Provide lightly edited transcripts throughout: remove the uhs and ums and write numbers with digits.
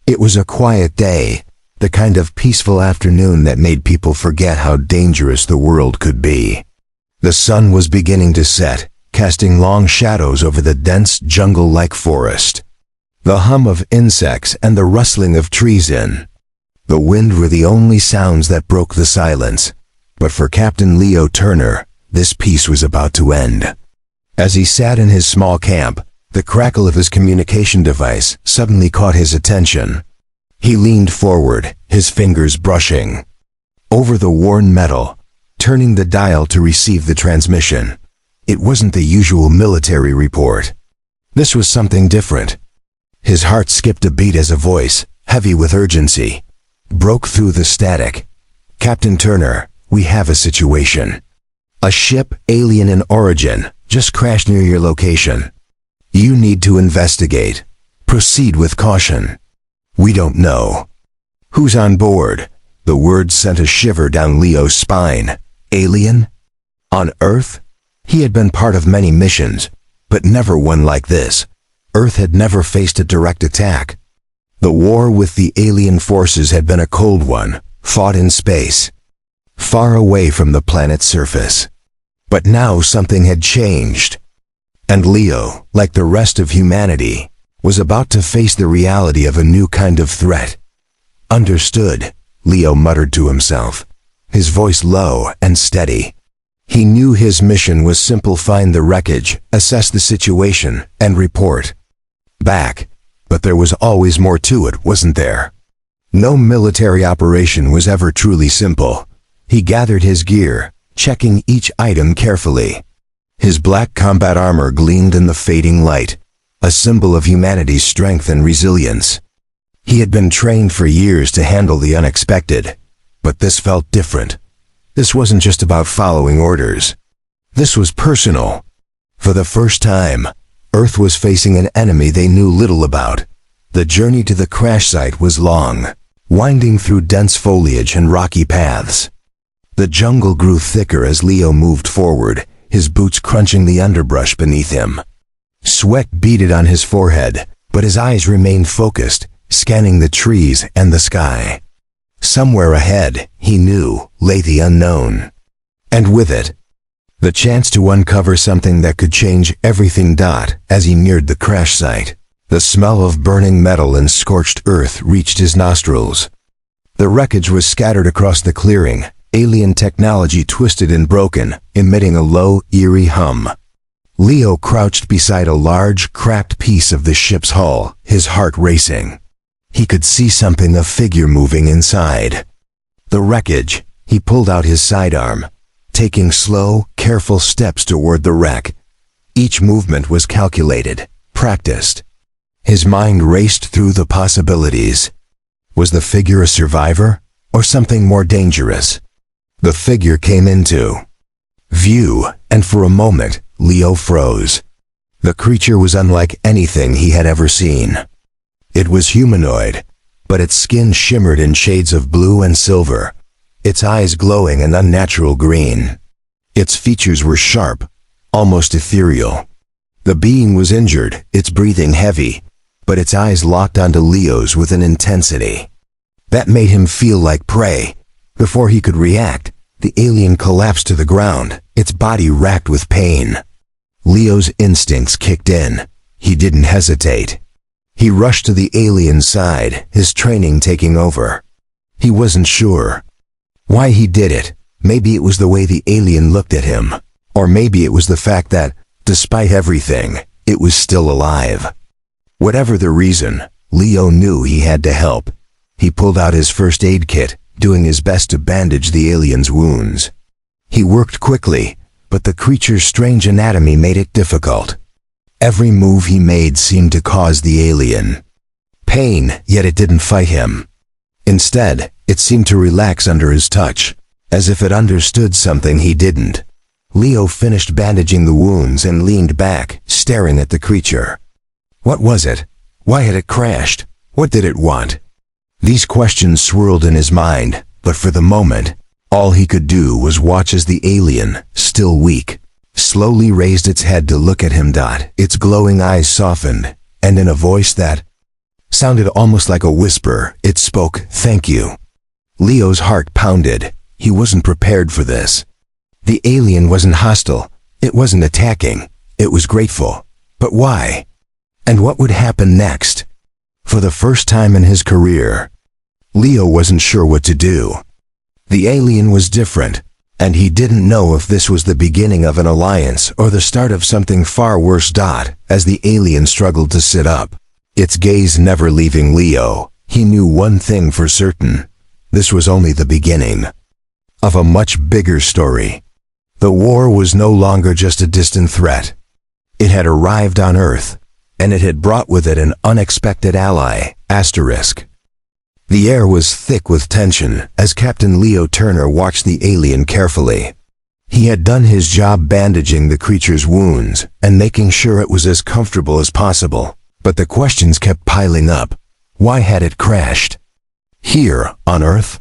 It was a quiet day, the kind of peaceful afternoon that made people forget how dangerous the world could be. The sun was beginning to set, casting long shadows over the dense jungle-like forest. The hum of insects and the rustling of trees in the wind were the only sounds that broke the silence. But for Captain Leo Turner, this peace was about to end. As he sat in his small camp, the crackle of his communication device suddenly caught his attention. He leaned forward, his fingers brushing over the worn metal, turning the dial to receive the transmission. It wasn't the usual military report. This was something different. His heart skipped a beat as a voice, heavy with urgency, broke through the static. "Captain Turner, we have a situation. A ship, alien in origin, just crashed near your location. You need to investigate. Proceed with caution. We don't know who's on board." The words sent a shiver down Leo's spine. Alien? On Earth? He had been part of many missions, but never one like this. Earth had never faced a direct attack. The war with the alien forces had been a cold one, fought in space, far away from the planet's surface. But now something had changed. And Leo, like the rest of humanity, was about to face the reality of a new kind of threat. "Understood," Leo muttered to himself, his voice low and steady. He knew his mission was simple: find the wreckage, assess the situation, and report back. But there was always more to it, wasn't there? No military operation was ever truly simple. He gathered his gear, checking each item carefully. His black combat armor gleamed in the fading light, a symbol of humanity's strength and resilience. He had been trained for years to handle the unexpected, but this felt different. This wasn't just about following orders. This was personal. For the first time, Earth was facing an enemy they knew little about. The journey to the crash site was long, winding through dense foliage and rocky paths. The jungle grew thicker as Leo moved forward, his boots crunching the underbrush beneath him. Sweat beaded on his forehead, but his eyes remained focused, scanning the trees and the sky. Somewhere ahead, he knew, lay the unknown. And with it, the chance to uncover something that could change everything. As he neared the crash site, the smell of burning metal and scorched earth reached his nostrils. The wreckage was scattered across the clearing, alien technology twisted and broken, emitting a low, eerie hum. Leo crouched beside a large, cracked piece of the ship's hull, his heart racing. He could see something, a figure moving inside the wreckage. He pulled out his sidearm, taking slow, careful steps toward the wreck. Each movement was calculated, practiced. His mind raced through the possibilities. Was the figure a survivor, or something more dangerous? The figure came into view, and for a moment, Leo froze. The creature was unlike anything he had ever seen. It was humanoid, but its skin shimmered in shades of blue and silver, its eyes glowing an unnatural green. Its features were sharp, almost ethereal. The being was injured, its breathing heavy, but its eyes locked onto Leo's with an intensity that made him feel like prey. Before he could react, the alien collapsed to the ground, its body racked with pain. Leo's instincts kicked in. He didn't hesitate. He rushed to the alien's side, his training taking over. He wasn't sure why he did it. Maybe it was the way the alien looked at him, or maybe it was the fact that, despite everything, it was still alive. Whatever the reason, Leo knew he had to help. He pulled out his first aid kit, doing his best to bandage the alien's wounds. He worked quickly, but the creature's strange anatomy made it difficult. Every move he made seemed to cause the alien pain, yet it didn't fight him. Instead, it seemed to relax under his touch, as if it understood something he didn't. Leo finished bandaging the wounds and leaned back, staring at the creature. What was it? Why had it crashed? What did it want? These questions swirled in his mind, but for the moment, all he could do was watch as the alien, still weak, slowly raised its head to look at him. Its glowing eyes softened, and in a voice that sounded almost like a whisper. It spoke, "Thank you." Leo's heart pounded. He wasn't prepared for this. The alien wasn't hostile. It wasn't attacking. It was grateful. But why? And what would happen next? For the first time in his career, Leo wasn't sure what to do. The alien was different, and he didn't know if this was the beginning of an alliance or the start of something far worse. As the alien struggled to sit up, its gaze never leaving Leo, he knew one thing for certain. This was only the beginning of a much bigger story. The war was no longer just a distant threat. It had arrived on Earth, and it had brought with it an unexpected ally, *. The air was thick with tension as Captain Leo Turner watched the alien carefully. He had done his job bandaging the creature's wounds and making sure it was as comfortable as possible. But the questions kept piling up. Why had it crashed? Here, on Earth?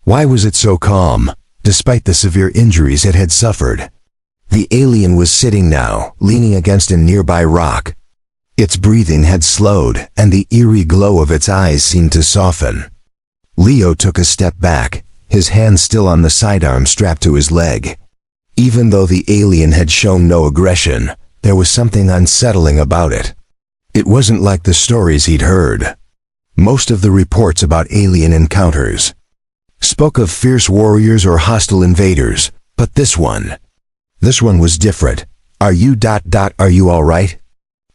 Why was it so calm, despite the severe injuries it had suffered? The alien was sitting now, leaning against a nearby rock. Its breathing had slowed, and the eerie glow of its eyes seemed to soften. Leo took a step back, his hand still on the sidearm strapped to his leg. Even though the alien had shown no aggression, there was something unsettling about it. It wasn't like the stories he'd heard. Most of the reports about alien encounters spoke of fierce warriors or hostile invaders, but this one was different. Are you all right?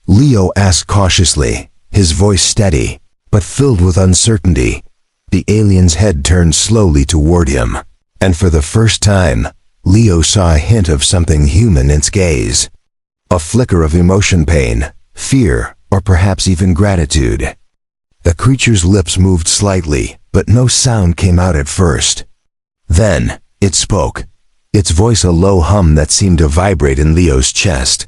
Leo asked cautiously, his voice steady, but filled with uncertainty. The alien's head turned slowly toward him, and for the first time, Leo saw a hint of something human in its gaze. A flicker of emotion, pain, fear, or perhaps even gratitude. The creature's lips moved slightly, but no sound came out at first. Then, it spoke, its voice a low hum that seemed to vibrate in Leo's chest.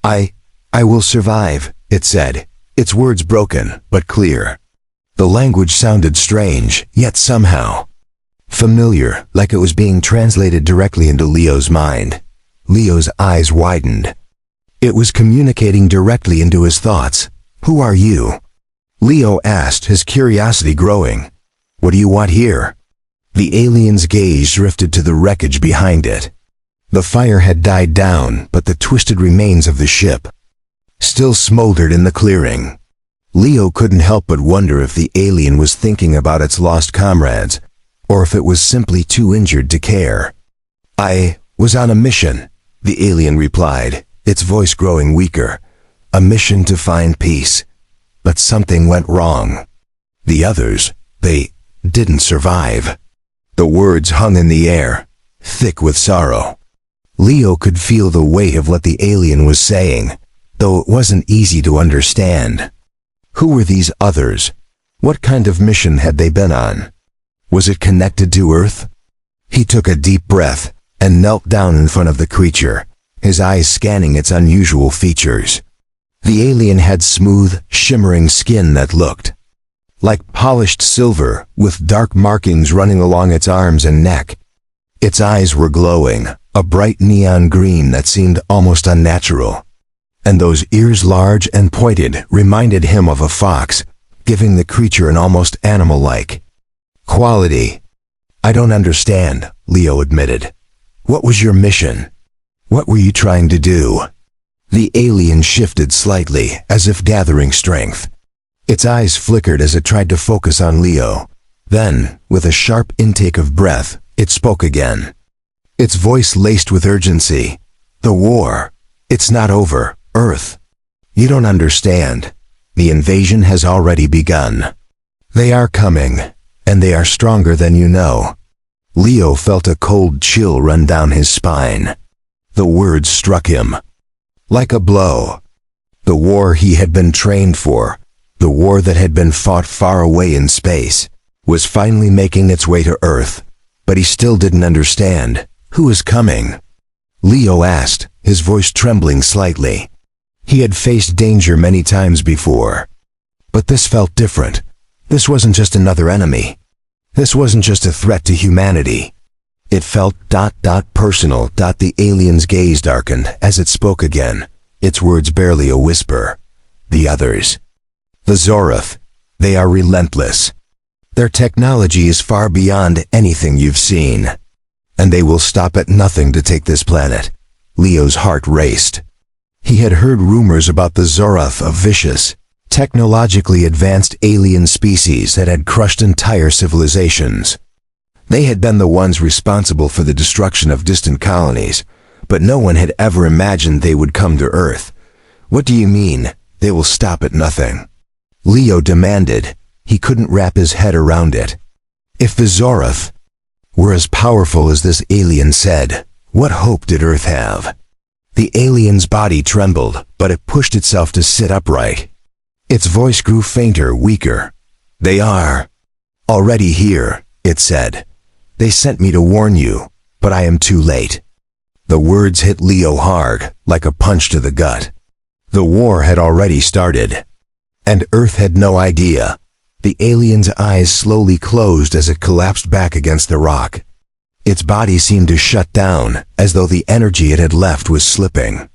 I will survive, it said, its words broken, but clear. The language sounded strange, yet somehow familiar, like it was being translated directly into Leo's mind. Leo's eyes widened. It was communicating directly into his thoughts. Who are you? Leo asked, his curiosity growing. What do you want here? The alien's gaze drifted to the wreckage behind it. The fire had died down, but the twisted remains of the ship still smoldered in the clearing. Leo couldn't help but wonder if the alien was thinking about its lost comrades, or if it was simply too injured to care. I was on a mission, the alien replied, its voice growing weaker. A mission to find peace. But something went wrong. The others, they didn't survive. The words hung in the air, thick with sorrow. Leo could feel the weight of what the alien was saying, though it wasn't easy to understand. Who were these others? What kind of mission had they been on? Was it connected to Earth? He took a deep breath and knelt down in front of the creature, his eyes scanning its unusual features. The alien had smooth, shimmering skin that looked like polished silver, with dark markings running along its arms and neck. Its eyes were glowing, a bright neon green that seemed almost unnatural. And those ears, large and pointed, reminded him of a fox, giving the creature an almost animal-like quality. I don't understand, Leo admitted. What was your mission? What were you trying to do? The alien shifted slightly, as if gathering strength. Its eyes flickered as it tried to focus on Leo. Then, with a sharp intake of breath, it spoke again. Its voice laced with urgency. The war. It's not over, Earth. You don't understand. The invasion has already begun. They are coming, and they are stronger than you know. Leo felt a cold chill run down his spine. The words struck him like a blow. The war he had been trained for, the war that had been fought far away in space, was finally making its way to Earth. But he still didn't understand. Who is coming? Leo asked, his voice trembling slightly. He had faced danger many times before. But this felt different. This wasn't just another enemy. This wasn't just a threat to humanity. It felt personal. The alien's gaze darkened as it spoke again, its words barely a whisper. The others. The Zoroth. They are relentless. Their technology is far beyond anything you've seen. And they will stop at nothing to take this planet. Leo's heart raced. He had heard rumors about the Zoroth, a vicious, technologically advanced alien species that had crushed entire civilizations. They had been the ones responsible for the destruction of distant colonies, but no one had ever imagined they would come to Earth. What do you mean, they will stop at nothing? Leo demanded. He couldn't wrap his head around it. If the Zoroth were as powerful as this alien said, what hope did Earth have? The alien's body trembled, but it pushed itself to sit upright. Its voice grew fainter, weaker. They are already here, it said. They sent me to warn you, but I am too late. The words hit Leo hard, like a punch to the gut. The war had already started. And Earth had no idea. The alien's eyes slowly closed as it collapsed back against the rock. Its body seemed to shut down, as though the energy it had left was slipping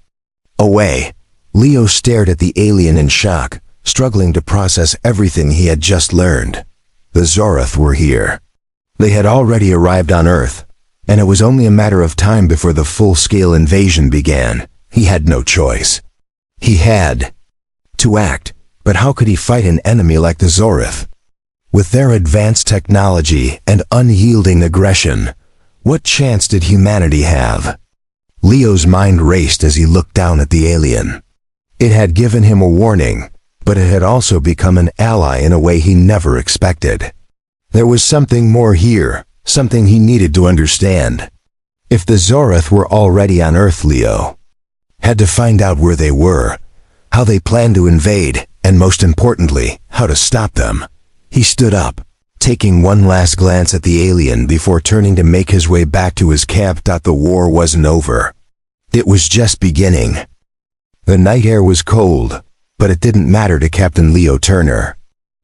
away. Leo stared at the alien in shock, struggling to process everything he had just learned. The Zoroth were here. They had already arrived on Earth, and it was only a matter of time before the full-scale invasion began. He had no choice. He had to act, but how could he fight an enemy like the Zoroth? With their advanced technology and unyielding aggression, what chance did humanity have? Leo's mind raced as he looked down at the alien. It had given him a warning, but it had also become an ally in a way he never expected. There was something more here, something he needed to understand. If the Zoroth were already on Earth, Leo had to find out where they were, how they planned to invade, and most importantly, how to stop them. He stood up, taking one last glance at the alien before turning to make his way back to his camp. The war wasn't over. It was just beginning. The night air was cold, but it didn't matter to Captain Leo Turner.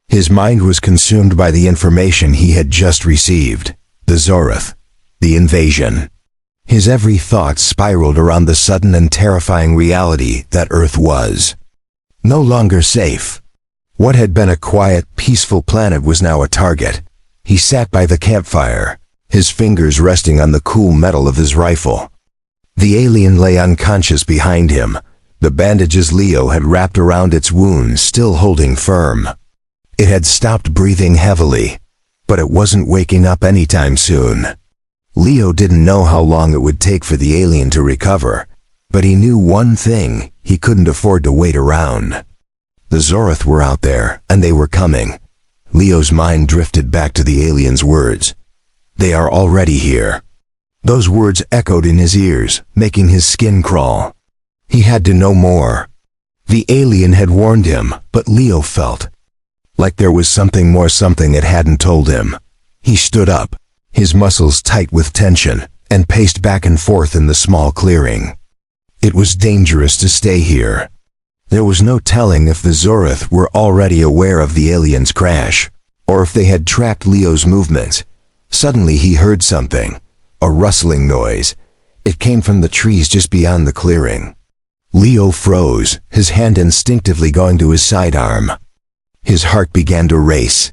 His mind was consumed by the information he had just received. The Zoroth. The invasion. His every thought spiraled around the sudden and terrifying reality that Earth was no longer safe. What had been a quiet, peaceful planet was now a target. He sat by the campfire, his fingers resting on the cool metal of his rifle. The alien lay unconscious behind him, the bandages Leo had wrapped around its wounds still holding firm. It had stopped breathing heavily, but it wasn't waking up anytime soon. Leo didn't know how long it would take for the alien to recover, but he knew one thing: he couldn't afford to wait around. The Zoroth were out there, and they were coming. Leo's mind drifted back to the alien's words. They are already here. Those words echoed in his ears, making his skin crawl. He had to know more. The alien had warned him, but Leo felt like there was something more, something it hadn't told him. He stood up, his muscles tight with tension, and paced back and forth in the small clearing. It was dangerous to stay here. There was no telling if the Zoroth were already aware of the alien's crash, or if they had tracked Leo's movements. Suddenly he heard something, a rustling noise. It came from the trees just beyond the clearing. Leo froze, his hand instinctively going to his sidearm. His heart began to race.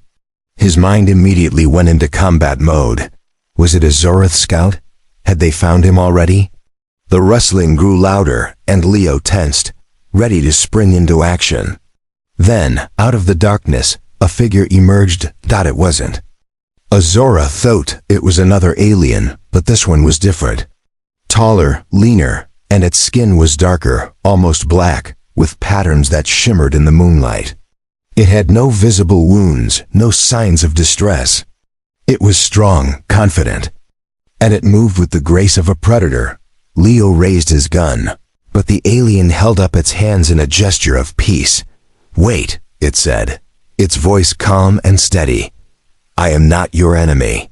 His mind immediately went into combat mode. Was it a Zoroth scout? Had they found him already? The rustling grew louder, and Leo tensed, ready to spring into action. Then, out of the darkness, a figure emerged. It wasn't a Zoroth. Thought it was another alien, but this one was different. Taller, leaner, and its skin was darker, almost black, with patterns that shimmered in the moonlight. It had no visible wounds, no signs of distress. It was strong, confident, and it moved with the grace of a predator. Leo raised his gun, but the alien held up its hands in a gesture of peace. "Wait," it said, its voice calm and steady. "I am not your enemy."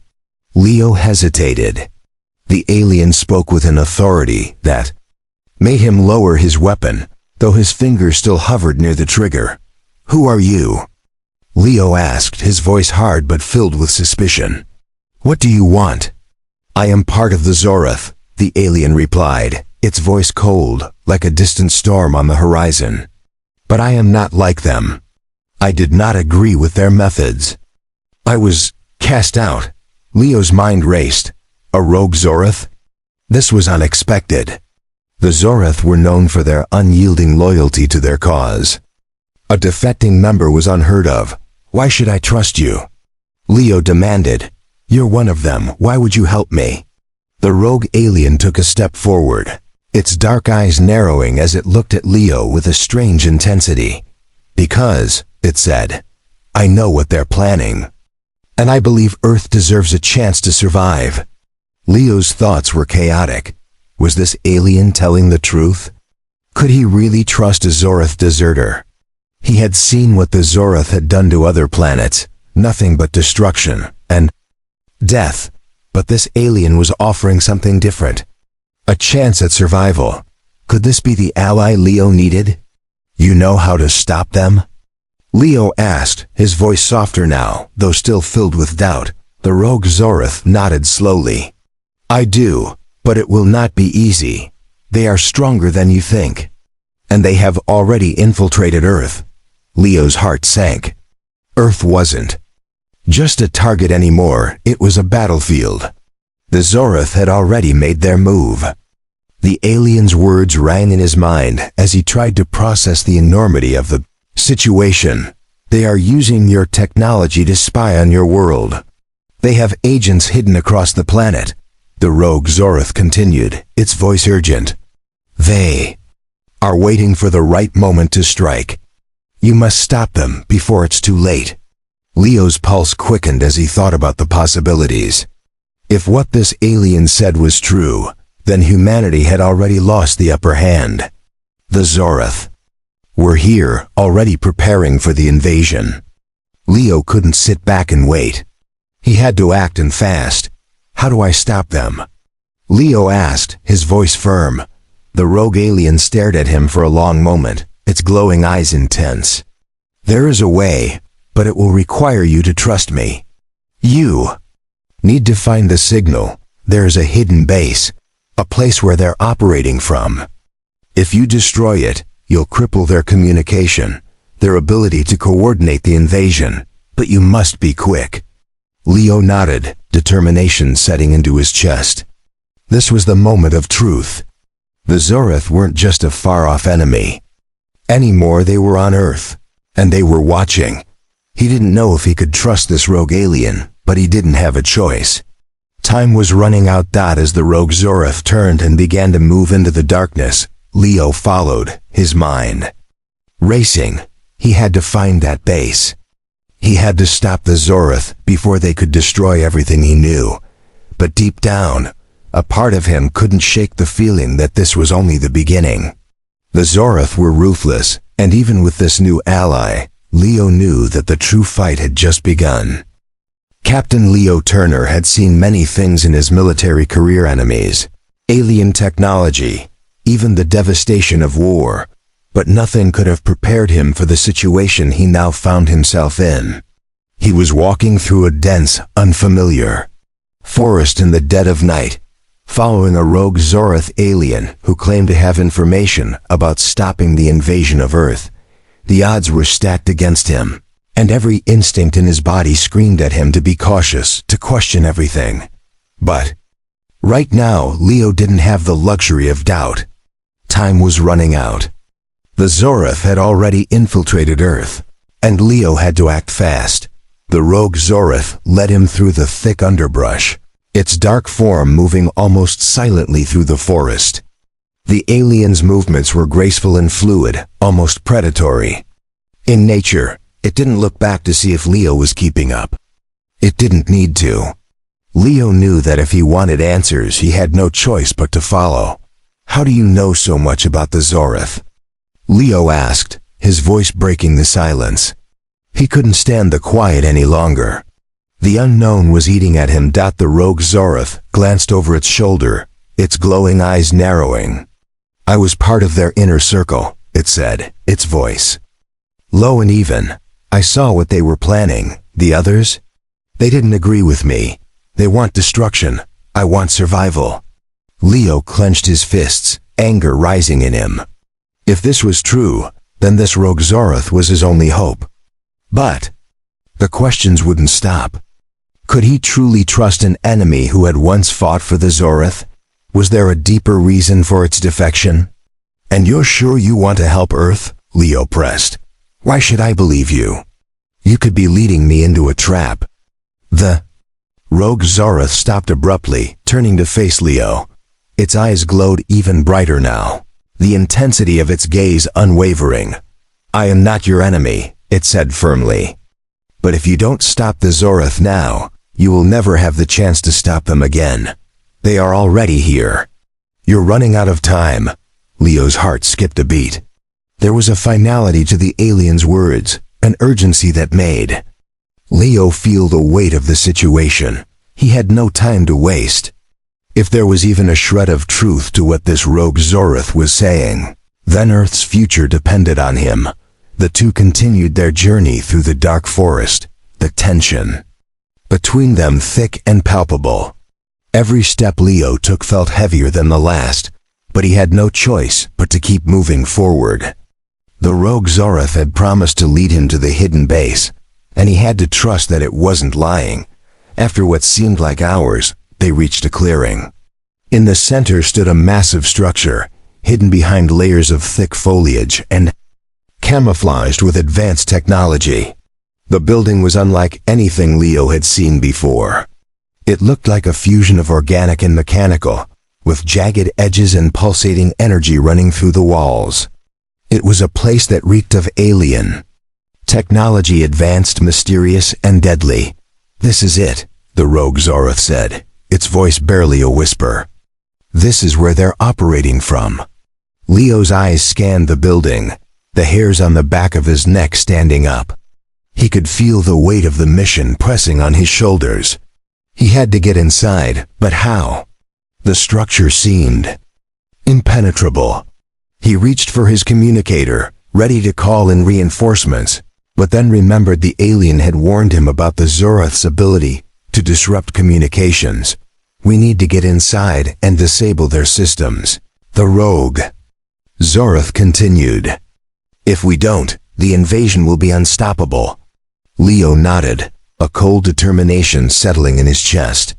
Leo hesitated. The alien spoke with an authority that made him lower his weapon, though his finger still hovered near the trigger. "Who are you?" Leo asked, his voice hard but filled with suspicion. "What do you want?" "I am part of the Zoroth," the alien replied, its voice cold, like a distant storm on the horizon. "But I am not like them. I did not agree with their methods. I was cast out. Leo's mind raced. A rogue Zorath? This was unexpected. The Zorath were known for their unyielding loyalty to their cause. A defecting member was unheard of. Why should I trust you? Leo demanded. You're one of them. Why would you help me? The rogue alien took a step forward, its dark eyes narrowing as it looked at Leo with a strange intensity. Because, it said, I know what they're planning. And I believe Earth deserves a chance to survive. Leo's thoughts were chaotic. Was this alien telling the truth? Could he really trust a Zorath deserter? He had seen what the Zorath had done to other planets, nothing but destruction and death. But this alien was offering something different. A chance at survival. Could this be the ally Leo needed? You know how to stop them? Leo asked, his voice softer now, though still filled with doubt. The rogue Zorath nodded slowly. I do, but it will not be easy. They are stronger than you think. And they have already infiltrated Earth. Leo's heart sank. Earth wasn't just a target anymore, it was a battlefield. The Zorath had already made their move. The alien's words rang in his mind as he tried to process the enormity of the situation. They are using your technology to spy on your world. They have agents hidden across the planet. The rogue Zorath continued, its voice urgent. They are waiting for the right moment to strike. You must stop them before it's too late. Leo's pulse quickened as he thought about the possibilities. If what this alien said was true, then humanity had already lost the upper hand. The Zorath were here, already preparing for the invasion. Leo couldn't sit back and wait. He had to act and fast. How do I stop them? Leo asked, his voice firm. The rogue alien stared at him for a long moment, its glowing eyes intense. There is a way, but it will require you to trust me. You need to find the signal. There is a hidden base, a place where they're operating from. If you destroy it, you'll cripple their communication, their ability to coordinate the invasion, but you must be quick. Leo nodded, determination setting into his chest. This was the moment of truth. The Zorath weren't just a far-off enemy. Anymore they were on Earth, and they were watching. He didn't know if he could trust this rogue alien, but he didn't have a choice. Time was running out. As the rogue Zorath turned and began to move into the darkness, Leo followed, his mind racing. He had to find that base. He had to stop the Zorath before they could destroy everything he knew. But deep down, a part of him couldn't shake the feeling that this was only the beginning. The Zorath were ruthless, and even with this new ally, Leo knew that the true fight had just begun. Captain Leo Turner had seen many things in his military career: enemies, alien technology, even the devastation of war, but nothing could have prepared him for the situation he now found himself in. He was walking through a dense, unfamiliar forest in the dead of night, following a rogue Zorath alien who claimed to have information about stopping the invasion of Earth. The odds were stacked against him, and every instinct in his body screamed at him to be cautious, to question everything. But right now, Leo didn't have the luxury of doubt. Time was running out. The Zorath had already infiltrated Earth, and Leo had to act fast. The rogue Zorath led him through the thick underbrush, its dark form moving almost silently through the forest. The alien's movements were graceful and fluid, almost predatory. In nature, it didn't look back to see if Leo was keeping up. It didn't need to. Leo knew that if he wanted answers, he had no choice but to follow. How do you know so much about the Zorath? Leo asked, his voice breaking the silence. He couldn't stand the quiet any longer. The unknown was eating at him. The rogue Zorath glanced over its shoulder, its glowing eyes narrowing. I was part of their inner circle, it said, its voice low and even. I saw what they were planning. The others? They didn't agree with me. They want destruction. I want survival. Leo clenched his fists, anger rising in him. If this was true, then this rogue Zorath was his only hope. But the questions wouldn't stop. Could he truly trust an enemy who had once fought for the Zorith? Was there a deeper reason for its defection? "And you're sure you want to help Earth?" Leo pressed. "Why should I believe you? You could be leading me into a trap." The rogue Zorith stopped abruptly, turning to face Leo. Its eyes glowed even brighter now, the intensity of its gaze unwavering. "I am not your enemy," it said firmly. "But if you don't stop the Zorith now, you will never have the chance to stop them again. They are already here. You're running out of time." Leo's heart skipped a beat. There was a finality to the alien's words, an urgency that made Leo feel the weight of the situation. He had no time to waste. If there was even a shred of truth to what this rogue Zorith was saying, then Earth's future depended on him. The two continued their journey through the dark forest, the tension between them thick and palpable. Every step Leo took felt heavier than the last, but he had no choice but to keep moving forward. The rogue Zorith had promised to lead him to the hidden base, and he had to trust that it wasn't lying. After what seemed like hours, they reached a clearing. In the center stood a massive structure, hidden behind layers of thick foliage and camouflaged with advanced technology. The building was unlike anything Leo had seen before. It looked like a fusion of organic and mechanical, with jagged edges and pulsating energy running through the walls. It was a place that reeked of alien technology, advanced, mysterious, and deadly. "This is it," the rogue Zorith said, its voice barely a whisper. "This is where they're operating from." Leo's eyes scanned the building, the hairs on the back of his neck standing up. He could feel the weight of the mission pressing on his shoulders. He had to get inside, but how? The structure seemed impenetrable. He reached for his communicator, ready to call in reinforcements, but then remembered the alien had warned him about the Zorith's ability to disrupt communications. "We need to get inside and disable their systems," the rogue Zorith continued. "If we don't, the invasion will be unstoppable." Leo nodded, a cold determination settling in his chest.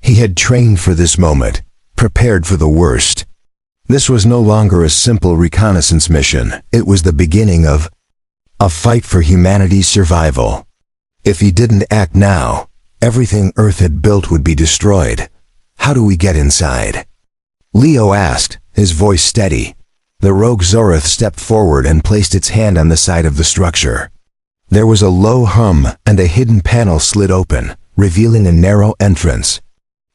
He had trained for this moment, prepared for the worst. This was no longer a simple reconnaissance mission. It was the beginning of a fight for humanity's survival. If he didn't act now, everything Earth had built would be destroyed. "How do we get inside?" Leo asked, his voice steady. The rogue Zorith stepped forward and placed its hand on the side of the structure. There was a low hum, and a hidden panel slid open, revealing a narrow entrance.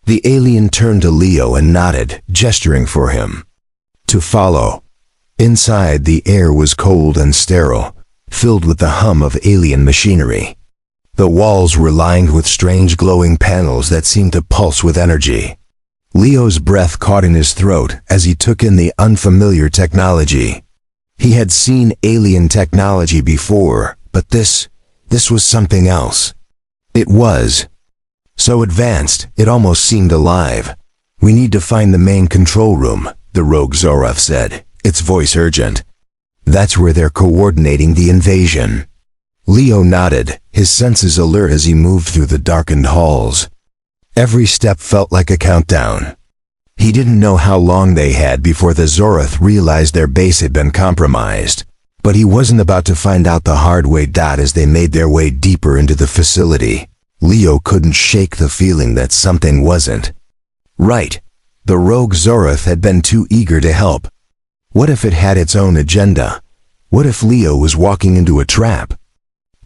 The alien turned to Leo and nodded, gesturing for him to follow. Inside, the air was cold and sterile, filled with the hum of alien machinery. The walls were lined with strange glowing panels that seemed to pulse with energy. Leo's breath caught in his throat as he took in the unfamiliar technology. He had seen alien technology before, but this was something else. It was so advanced, it almost seemed alive. "We need to find the main control room," the rogue Zorith said, its voice urgent. "That's where they're coordinating the invasion." Leo nodded, his senses alert as he moved through the darkened halls. Every step felt like a countdown. He didn't know how long they had before the Zorith realized their base had been compromised, but he wasn't about to find out the hard way. As they made their way deeper into the facility, Leo couldn't shake the feeling that something wasn't right. The rogue Zorith had been too eager to help. What if it had its own agenda? What if Leo was walking into a trap?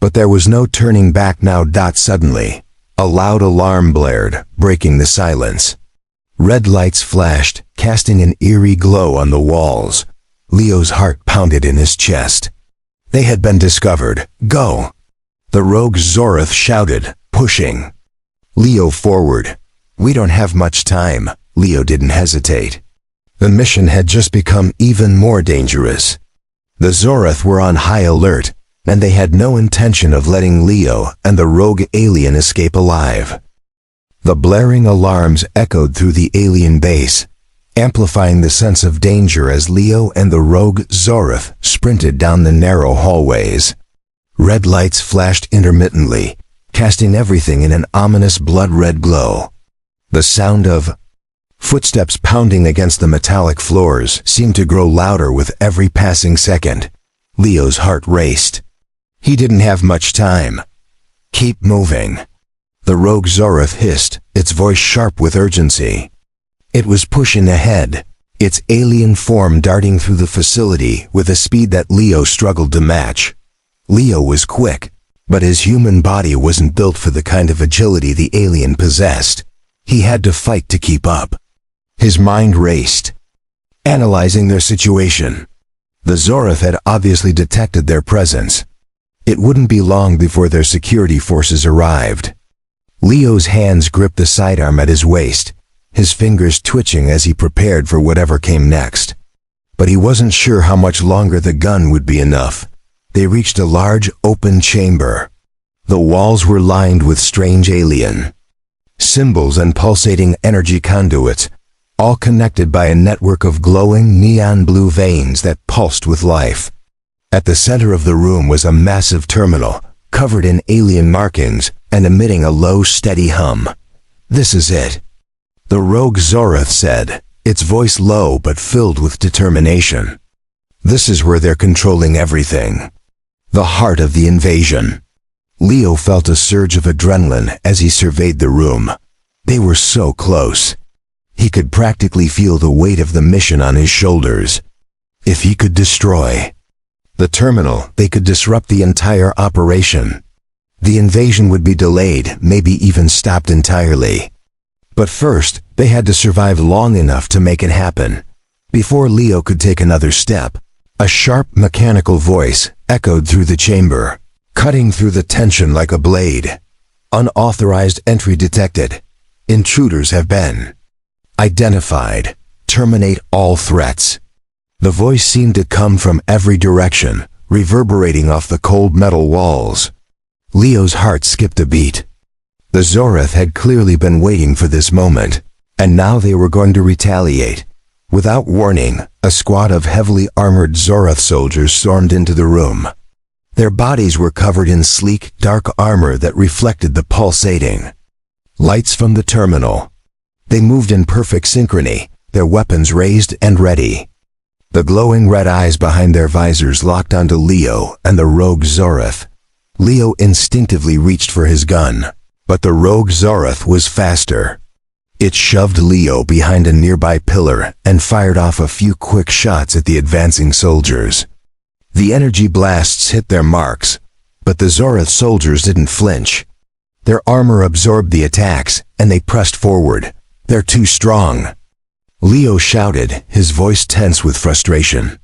But there was no turning back now. Suddenly, a loud alarm blared, breaking the silence. Red lights flashed, casting an eerie glow on the walls. Leo's heart pounded in his chest. They had been discovered. "Go!" The rogue Zorith shouted, pushing Leo forward. "We don't have much time." Leo didn't hesitate. The mission had just become even more dangerous. The Zorith were on high alert, and they had no intention of letting Leo and the rogue alien escape alive. The blaring alarms echoed through the alien base, amplifying the sense of danger as Leo and the rogue Zorith sprinted down the narrow hallways. Red lights flashed intermittently, casting everything in an ominous blood-red glow. The sound of footsteps pounding against the metallic floors seemed to grow louder with every passing second. Leo's heart raced. He didn't have much time. "Keep moving," the rogue Zoroth hissed, its voice sharp with urgency. It was pushing ahead, its alien form darting through the facility with a speed that Leo struggled to match. Leo was quick, but his human body wasn't built for the kind of agility the alien possessed. He had to fight to keep up. His mind raced, analyzing their situation. The Zoroth had obviously detected their presence. It wouldn't be long before their security forces arrived. Leo's hands gripped the sidearm at his waist, his fingers twitching as he prepared for whatever came next. But he wasn't sure how much longer the gun would be enough. They reached a large, open chamber. The walls were lined with strange alien symbols and pulsating energy conduits, all connected by a network of glowing neon blue veins that pulsed with life. At the center of the room was a massive terminal, covered in alien markings and emitting a low, steady hum. "This is it," the rogue Zoroth said, its voice low but filled with determination. "This is where they're controlling everything. The heart of the invasion." Leo felt a surge of adrenaline as he surveyed the room. They were so close. He could practically feel the weight of the mission on his shoulders. If he could destroy the terminal, they could disrupt the entire operation. The invasion would be delayed, maybe even stopped entirely. But first, they had to survive long enough to make it happen. Before Leo could take another step, a sharp mechanical voice echoed through the chamber, cutting through the tension like a blade. "Unauthorized entry detected. Intruders have been identified. Terminate all threats." The voice seemed to come from every direction, reverberating off the cold metal walls. Leo's heart skipped a beat. The Zoroth had clearly been waiting for this moment, and now they were going to retaliate. Without warning, a squad of heavily armored Zoroth soldiers stormed into the room. Their bodies were covered in sleek, dark armor that reflected the pulsating lights from the terminal. They moved in perfect synchrony, their weapons raised and ready. The glowing red eyes behind their visors locked onto Leo and the rogue Zoroth. Leo instinctively reached for his gun, but the rogue Zoroth was faster. It shoved Leo behind a nearby pillar and fired off a few quick shots at the advancing soldiers. The energy blasts hit their marks, but the Zoroth soldiers didn't flinch. Their armor absorbed the attacks, and they pressed forward. "They're too strong," Leo shouted, his voice tense with frustration.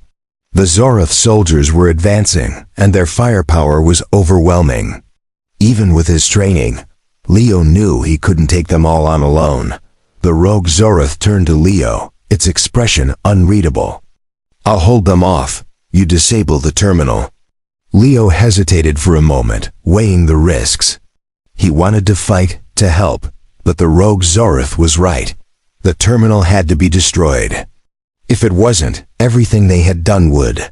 The Zoroth soldiers were advancing, and their firepower was overwhelming. Even with his training, Leo knew he couldn't take them all on alone. The rogue Zoroth turned to Leo, its expression unreadable. "I'll hold them off. You disable the terminal." Leo hesitated for a moment, weighing the risks. He wanted to fight, to help, but the rogue Zoroth was right. The terminal had to be destroyed. If it wasn't, everything they had done would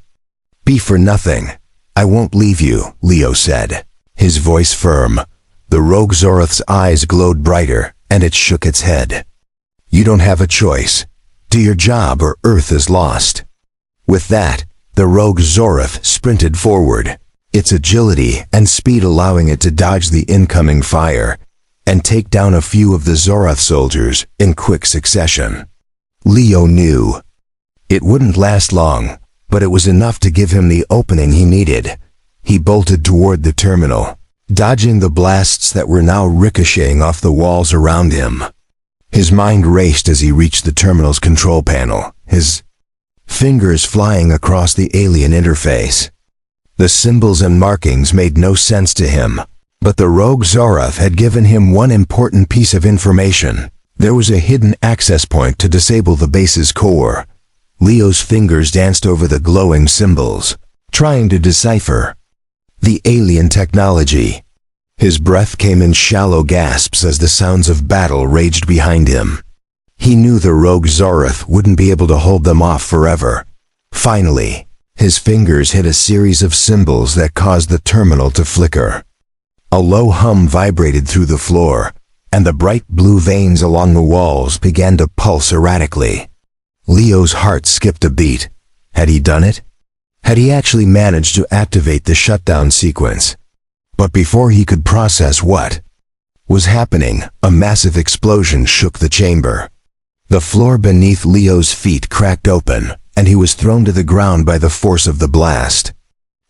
be for nothing. "I won't leave you," Leo said, his voice firm. The rogue Zoroth's eyes glowed brighter, and it shook its head. "You don't have a choice. Do your job or Earth is lost." With that, the rogue Zoroth sprinted forward, its agility and speed allowing it to dodge the incoming fire and take down a few of the Zoroth soldiers in quick succession. Leo knew it wouldn't last long, but it was enough to give him the opening he needed. He bolted toward the terminal, dodging the blasts that were now ricocheting off the walls around him. His mind raced as he reached the terminal's control panel, his fingers flying across the alien interface. The symbols and markings made no sense to him, but the rogue Zoroth had given him one important piece of information. There was a hidden access point to disable the base's core. Leo's fingers danced over the glowing symbols, trying to decipher the alien technology. His breath came in shallow gasps as the sounds of battle raged behind him. He knew the rogue Zoroth wouldn't be able to hold them off forever. Finally, His fingers hit a series of symbols that caused the terminal to flicker. A low hum vibrated through the floor, and the bright blue veins along the walls began to pulse erratically. Leo's heart skipped a beat. Had he done it? Had he actually managed to activate the shutdown sequence? But before he could process what was happening, a massive explosion shook the chamber. The floor beneath Leo's feet cracked open, and he was thrown to the ground by the force of the blast.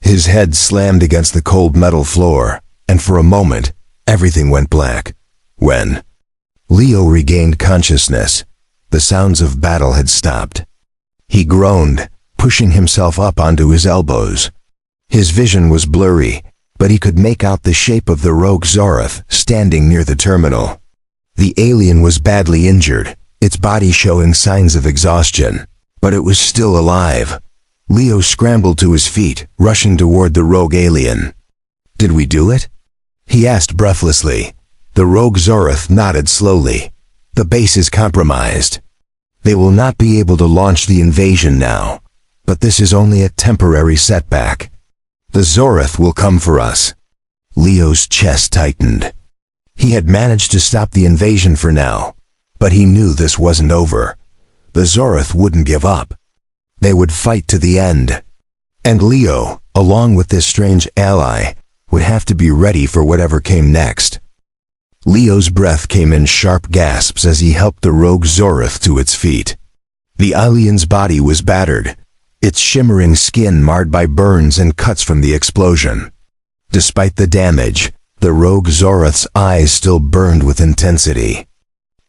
His head slammed against the cold metal floor, and for a moment, everything went black. When Leo regained consciousness, the sounds of battle had stopped. He groaned, pushing himself up onto his elbows. His vision was blurry, but he could make out the shape of the rogue Zoroth standing near the terminal. The alien was badly injured, its body showing signs of exhaustion, but it was still alive. Leo scrambled to his feet, rushing toward the rogue alien. "Did we do it?" he asked breathlessly. The rogue Zoroth nodded slowly. "The base is compromised. They will not be able to launch the invasion now, but this is only a temporary setback. The Zoroth will come for us." Leo's chest tightened. He had managed to stop the invasion for now, but he knew this wasn't over. The Zoroth wouldn't give up. They would fight to the end. And Leo, along with this strange ally, would have to be ready for whatever came next. Leo's breath came in sharp gasps as he helped the rogue Zoroth to its feet. The alien's body was battered, its shimmering skin marred by burns and cuts from the explosion. Despite the damage, the rogue Zoroth's eyes still burned with intensity.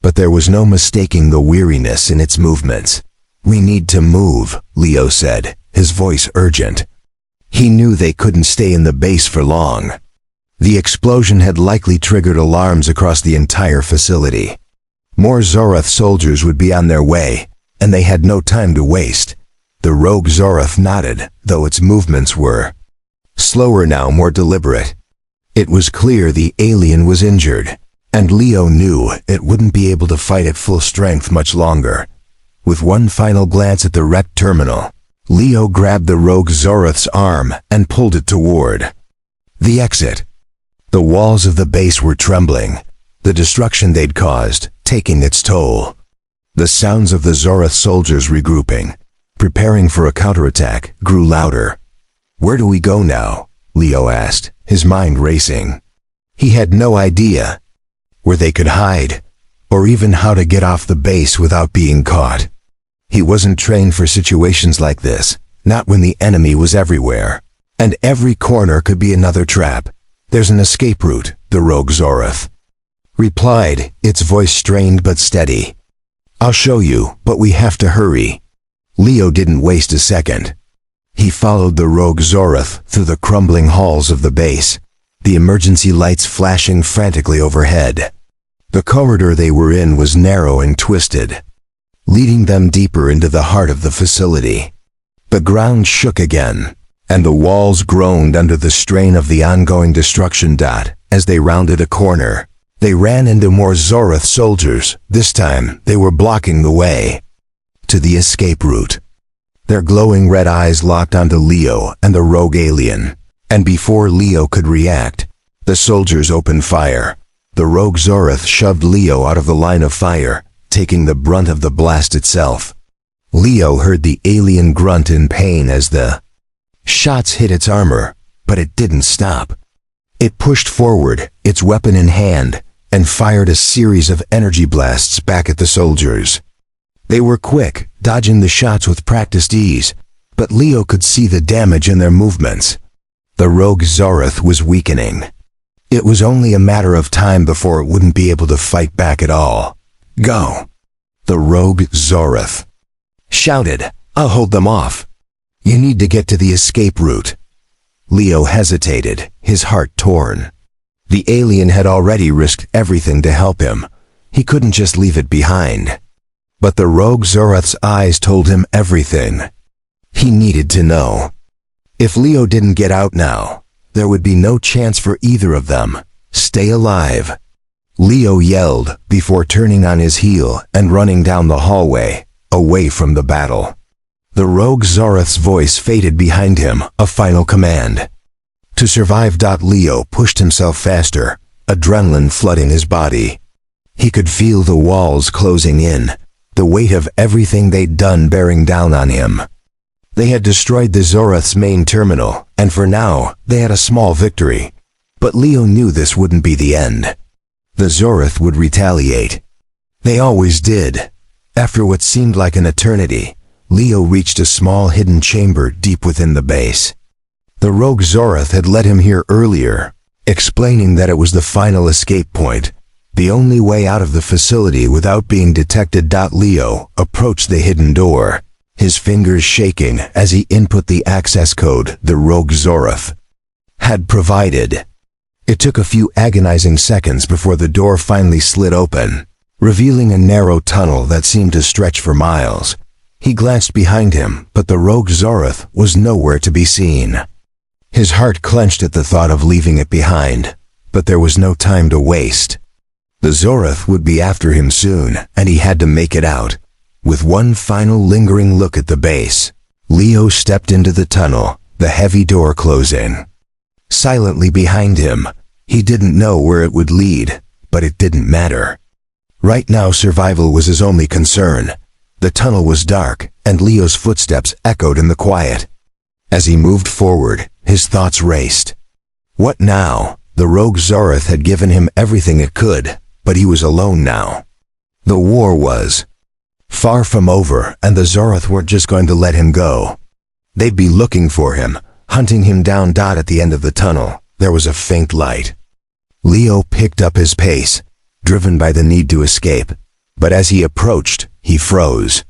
But there was no mistaking the weariness in its movements. "We need to move," Leo said, his voice urgent. He knew they couldn't stay in the base for long. The explosion had likely triggered alarms across the entire facility. More Zoroth soldiers would be on their way, and they had no time to waste. The rogue Zoroth nodded, though its movements were slower now, more deliberate. It was clear the alien was injured, and Leo knew it wouldn't be able to fight at full strength much longer. With one final glance at the wrecked terminal, Leo grabbed the rogue Zoroth's arm and pulled it toward the exit. The walls of the base were trembling, the destruction they'd caused taking its toll. The sounds of the Zoroth soldiers regrouping, preparing for a counterattack, grew louder. "Where do we go now?" Leo asked, his mind racing. He had no idea where they could hide, or even how to get off the base without being caught. He wasn't trained for situations like this, not when the enemy was everywhere, and every corner could be another trap. "There's an escape route," the rogue Zoroth replied, its voice strained but steady. "I'll show you, but we have to hurry." Leo didn't waste a second. He followed the rogue Zoroth through the crumbling halls of the base, the emergency lights flashing frantically overhead. The corridor they were in was narrow and twisted, leading them deeper into the heart of the facility. The ground shook again, and the walls groaned under the strain of the ongoing destruction. As they rounded a corner, they ran into more Zoroth soldiers. This time, they were blocking the way to the escape route. Their glowing red eyes locked onto Leo and the rogue alien, and before Leo could react, the soldiers opened fire. The rogue Zoroth shoved Leo out of the line of fire, taking the brunt of the blast itself. Leo heard the alien grunt in pain as the shots hit its armor, but it didn't stop. It pushed forward, its weapon in hand, and fired a series of energy blasts back at the soldiers. They were quick, dodging the shots with practiced ease, but Leo could see the damage in their movements. The rogue Zoroth was weakening. It was only a matter of time before it wouldn't be able to fight back at all. "Go!" the rogue Zoroth shouted. "I'll hold them off. You need to get to the escape route." Leo hesitated, his heart torn. The alien had already risked everything to help him. He couldn't just leave it behind. But the rogue Zoroth's eyes told him everything he needed to know. If Leo didn't get out now, there would be no chance for either of them. Stay alive. Leo yelled before turning on his heel and running down the hallway, away from the battle. The rogue Zoroth's voice faded behind him, a final command. To survive. Leo pushed himself faster, adrenaline flooding his body. He could feel the walls closing in, the weight of everything they'd done bearing down on him. They had destroyed the Zoroth's main terminal, and for now, they had a small victory. But Leo knew this wouldn't be the end. The Zoroth would retaliate. They always did. After what seemed like an eternity, Leo reached a small hidden chamber deep within the base. The rogue Zoroth had led him here earlier, explaining that it was the final escape point, the only way out of the facility without being detected. Leo approached the hidden door, his fingers shaking as he input the access code the rogue Zoroth had provided. It took a few agonizing seconds before the door finally slid open, revealing a narrow tunnel that seemed to stretch for miles. He glanced behind him, but the rogue Zoroth was nowhere to be seen. His heart clenched at the thought of leaving it behind, but there was no time to waste. The Zoroth would be after him soon, and he had to make it out. With one final lingering look at the base, Leo stepped into the tunnel, the heavy door closing. Silently behind him, he didn't know where it would lead, but it didn't matter. Right now survival was his only concern. The tunnel was dark, and Leo's footsteps echoed in the quiet. As he moved forward, his thoughts raced. What now? The rogue Zoroth had given him everything it could, but he was alone now. The war was far from over, and the Zoroth weren't just going to let him go. They'd be looking for him, hunting him down. At the end of the tunnel, there was a faint light. Leo picked up his pace, driven by the need to escape, but as he approached, he froze.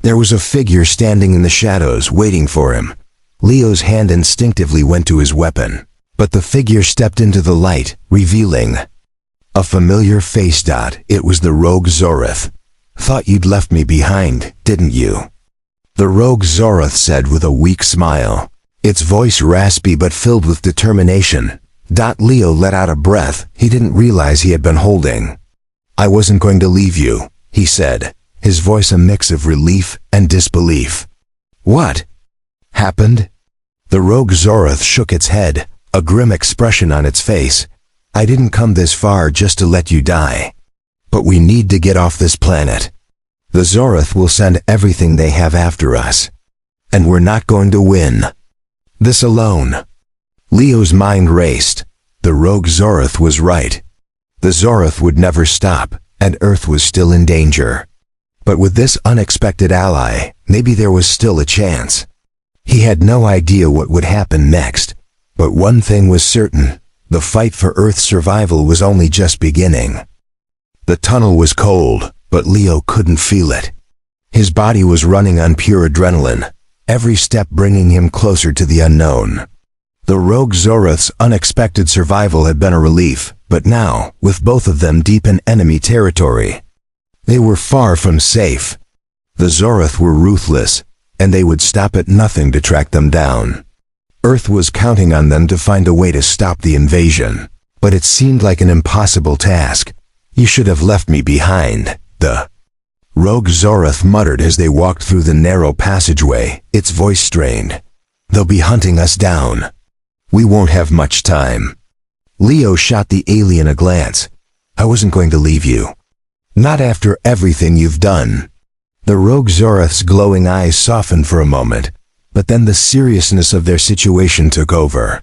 There was a figure standing in the shadows waiting for him. Leo's hand instinctively went to his weapon, but the figure stepped into the light, revealing a familiar face. It was the rogue Zoroth. Thought you'd left me behind, didn't you? The rogue Zoroth said with a weak smile, its voice raspy but filled with determination. Leo let out a breath he didn't realize he had been holding. I wasn't going to leave you, he said, his voice a mix of relief and disbelief. What happened? The rogue Zoroth shook its head, a grim expression on its face. I didn't come this far just to let you die. But we need to get off this planet. The Zoroth will send everything they have after us. And we're not going to win this alone. Leo's mind raced. The rogue Zoroth was right. The Zoroth would never stop, and Earth was still in danger. But with this unexpected ally, maybe there was still a chance. He had no idea what would happen next, but one thing was certain, the fight for Earth's survival was only just beginning. The tunnel was cold, but Leo couldn't feel it. His body was running on pure adrenaline, every step bringing him closer to the unknown. The rogue Zoroth's unexpected survival had been a relief, but now, with both of them deep in enemy territory, they were far from safe. The Zoroth were ruthless, and they would stop at nothing to track them down. Earth was counting on them to find a way to stop the invasion, but it seemed like an impossible task. You should have left me behind, the rogue Zoroth muttered as they walked through the narrow passageway, its voice strained. They'll be hunting us down. We won't have much time. Leo shot the alien a glance. I wasn't going to leave you. Not after everything you've done. The rogue Zoroth's glowing eyes softened for a moment, but then the seriousness of their situation took over.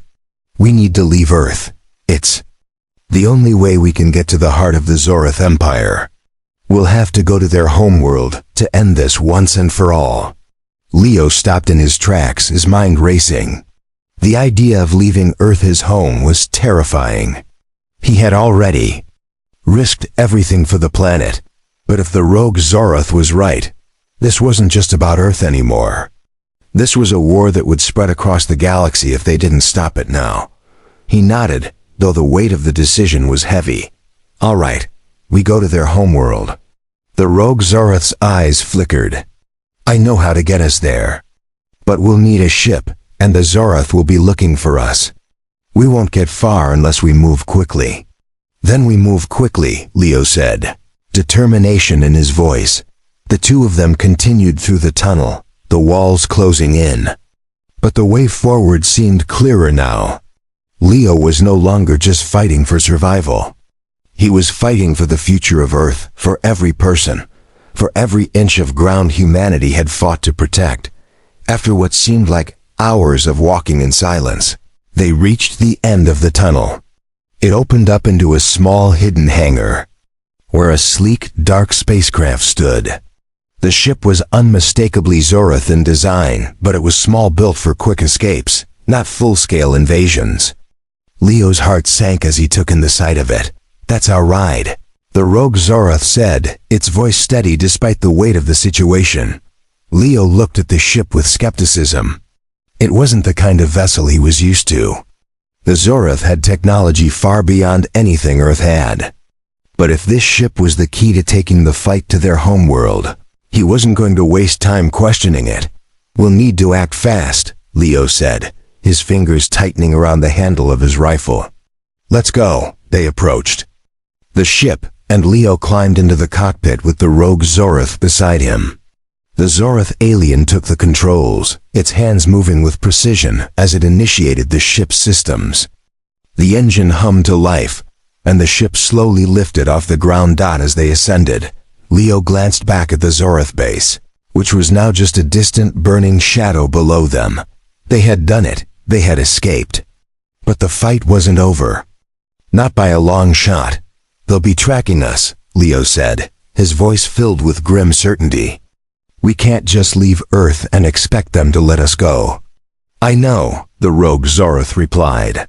We need to leave Earth. It's the only way we can get to the heart of the Zoroth Empire. We'll have to go to their homeworld to end this once and for all. Leo stopped in his tracks, his mind racing. The idea of leaving Earth, his home, was terrifying. He had already risked everything for the planet, but if the rogue Zoroth was right, this wasn't just about Earth anymore. This was a war that would spread across the galaxy if they didn't stop it now. He nodded, though the weight of the decision was heavy. All right, we go to their homeworld. The rogue Zoroth's eyes flickered. I know how to get us there. But we'll need a ship, and the Zoroth will be looking for us. We won't get far unless we move quickly. Then we move quickly, Leo said, determination in his voice. The two of them continued through the tunnel, the walls closing in. But the way forward seemed clearer now. Leo was no longer just fighting for survival. He was fighting for the future of Earth, for every person, for every inch of ground humanity had fought to protect. After what seemed like hours of walking in silence, they reached the end of the tunnel. It opened up into a small hidden hangar, where a sleek, dark spacecraft stood. The ship was unmistakably Zorath in design, but it was small, built for quick escapes, not full-scale invasions. Leo's heart sank as he took in the sight of it. "That's our ride," the rogue Zorath said, its voice steady despite the weight of the situation. Leo looked at the ship with skepticism. It wasn't the kind of vessel he was used to. The Zorath had technology far beyond anything Earth had. But if this ship was the key to taking the fight to their homeworld, he wasn't going to waste time questioning it. "We'll need to act fast," Leo said, his fingers tightening around the handle of his rifle. "Let's go." They approached the ship, and Leo climbed into the cockpit with the rogue Zorath beside him. The Zorath alien took the controls, its hands moving with precision as it initiated the ship's systems. The engine hummed to life, and the ship slowly lifted off the ground. As they ascended, Leo glanced back at the Zorath base, which was now just a distant burning shadow below them. They had done it. They had escaped. But the fight wasn't over. Not by a long shot. "They'll be tracking us," Leo said, his voice filled with grim certainty. "We can't just leave Earth and expect them to let us go." "I know," the rogue Zorath replied.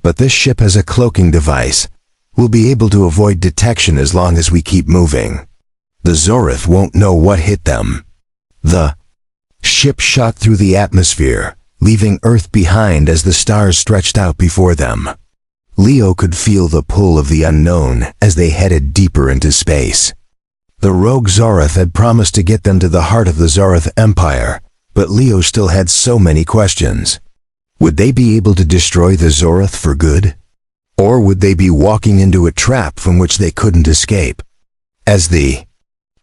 "But this ship has a cloaking device. We'll be able to avoid detection as long as we keep moving. The Zorath won't know what hit them." The ship shot through the atmosphere, leaving Earth behind as the stars stretched out before them. Leo could feel the pull of the unknown as they headed deeper into space. The rogue Zorath had promised to get them to the heart of the Zorath Empire, but Leo still had so many questions. Would they be able to destroy the Zorath for good? Or would they be walking into a trap from which they couldn't escape? As the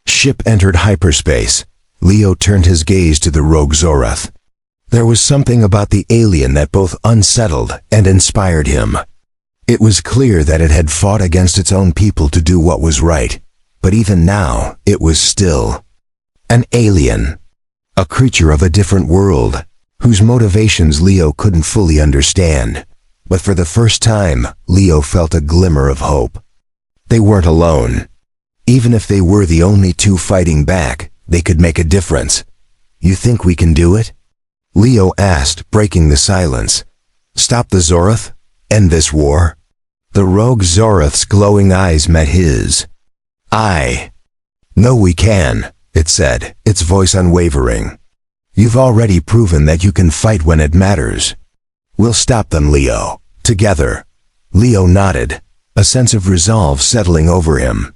ship entered hyperspace, Leo turned his gaze to the rogue Zorath. There was something about the alien that both unsettled and inspired him. It was clear that it had fought against its own people to do what was right, but even now it was still an alien, a creature of a different world, whose motivations Leo couldn't fully understand. But for the first time, Leo felt a glimmer of hope. They weren't alone. Even if they were the only two fighting back, they could make a difference. "You think we can do it?" Leo asked, breaking the silence. "Stop the Zorath? End this war?" The rogue Zorath's glowing eyes met his. "I know we can," it said, its voice unwavering. "You've already proven that you can fight when it matters. We'll stop them, Leo. Together." Leo nodded, a sense of resolve settling over him.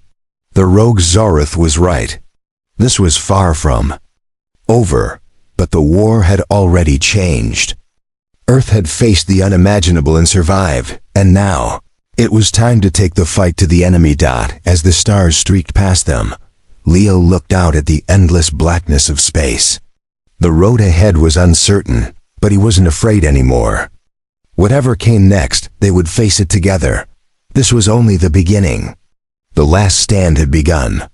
The rogue Zorath was right. This was far from over, but the war had already changed. Earth had faced the unimaginable and survived, and now it was time to take the fight to the enemy. As the stars streaked past them, Leo looked out at the endless blackness of space. The road ahead was uncertain, but he wasn't afraid anymore. Whatever came next, they would face it together. This was only the beginning. The last stand had begun.